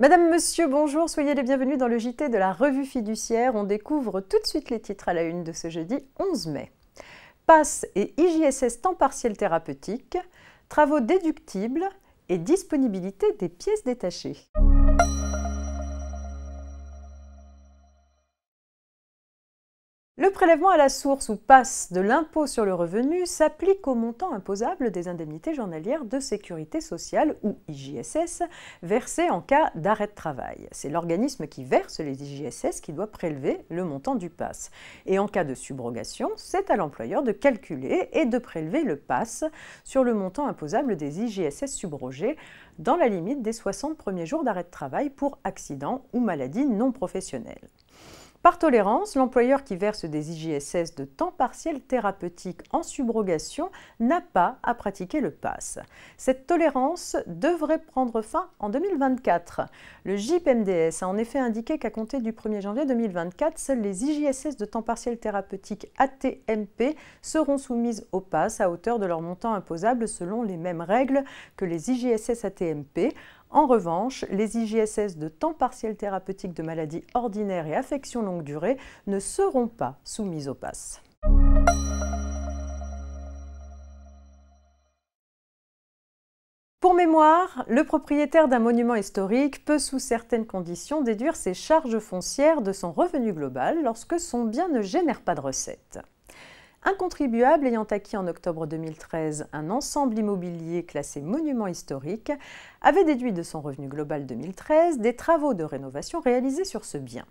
Madame, Monsieur, bonjour, soyez les bienvenus dans le JT de la Revue Fiduciaire. On découvre tout de suite les titres à la une de ce jeudi 11 mai. PASS et IJSS temps partiel thérapeutique, travaux déductibles et disponibilité des pièces détachées. Le prélèvement à la source ou PASS de l'impôt sur le revenu s'applique au montant imposable des indemnités journalières de sécurité sociale ou IJSS versées en cas d'arrêt de travail. C'est l'organisme qui verse les IJSS qui doit prélever le montant du PASS. Et en cas de subrogation, c'est à l'employeur de calculer et de prélever le PASS sur le montant imposable des IJSS subrogés dans la limite des 60 premiers jours d'arrêt de travail pour accident ou maladie non professionnelle. Par tolérance, l'employeur qui verse des IJSS de temps partiel thérapeutique en subrogation n'a pas à pratiquer le PASS. Cette tolérance devrait prendre fin en 2024. Le JIP-MDS a en effet indiqué qu'à compter du 1er janvier 2024, seules les IJSS de temps partiel thérapeutique AT-MP seront soumises au PASS à hauteur de leur montant imposable selon les mêmes règles que les IJSS AT-MP. En revanche, les IJSS de temps partiel thérapeutique de maladies ordinaires et affections longue durée ne seront pas soumises au PASS. Pour mémoire, le propriétaire d'un monument historique peut sous certaines conditions déduire ses charges foncières de son revenu global lorsque son bien ne génère pas de recettes. Un contribuable ayant acquis en octobre 2013 un ensemble immobilier classé monument historique avait déduit de son revenu global 2013 des travaux de rénovation réalisés sur ce bien.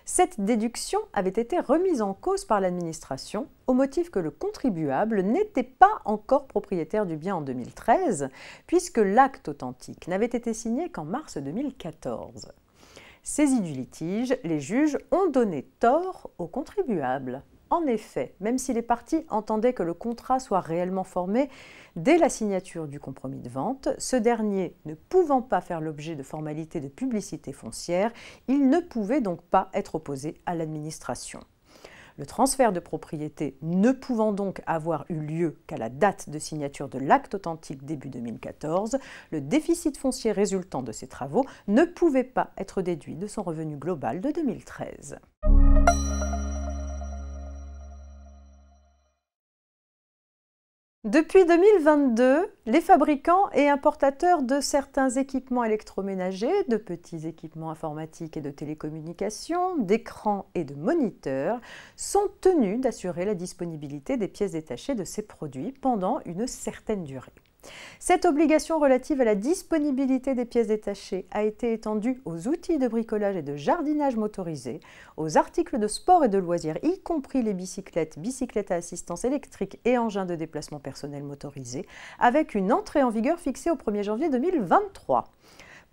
Cette déduction avait été remise en cause par l'administration au motif que le contribuable n'était pas encore propriétaire du bien en 2013 puisque l'acte authentique n'avait été signé qu'en mars 2014. Saisis du litige, les juges ont donné tort au contribuable. En effet, même si les parties entendaient que le contrat soit réellement formé dès la signature du compromis de vente, ce dernier ne pouvant pas faire l'objet de formalités de publicité foncière, il ne pouvait donc pas être opposé à l'administration. Le transfert de propriété ne pouvant donc avoir eu lieu qu'à la date de signature de l'acte authentique début 2014, le déficit foncier résultant de ces travaux ne pouvait pas être déduit de son revenu global de 2013. Depuis 2022, les fabricants et importateurs de certains équipements électroménagers, de petits équipements informatiques et de télécommunications, d'écrans et de moniteurs sont tenus d'assurer la disponibilité des pièces détachées de ces produits pendant une certaine durée. Cette obligation relative à la disponibilité des pièces détachées a été étendue aux outils de bricolage et de jardinage motorisés, aux articles de sport et de loisirs, y compris les bicyclettes, bicyclettes à assistance électrique et engins de déplacement personnel motorisés, avec une entrée en vigueur fixée au 1er janvier 2023.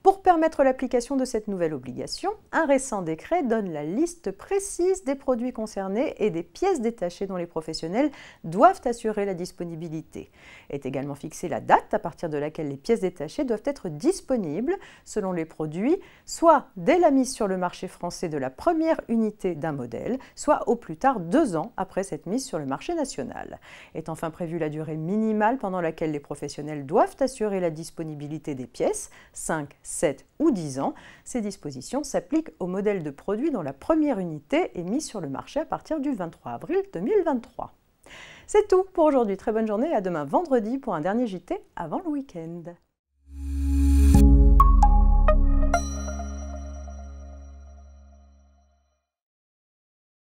Pour permettre l'application de cette nouvelle obligation, un récent décret donne la liste précise des produits concernés et des pièces détachées dont les professionnels doivent assurer la disponibilité. Est également fixée la date à partir de laquelle les pièces détachées doivent être disponibles selon les produits, soit dès la mise sur le marché français de la première unité d'un modèle, soit au plus tard 2 ans après cette mise sur le marché national. Est enfin prévue la durée minimale pendant laquelle les professionnels doivent assurer la disponibilité des pièces, 5, 7 ou 10 ans. Ces dispositions s'appliquent aux modèles de produits dont la première unité est mise sur le marché à partir du 23 avril 2023. C'est tout pour aujourd'hui. Très bonne journée et à demain vendredi pour un dernier JT avant le week-end.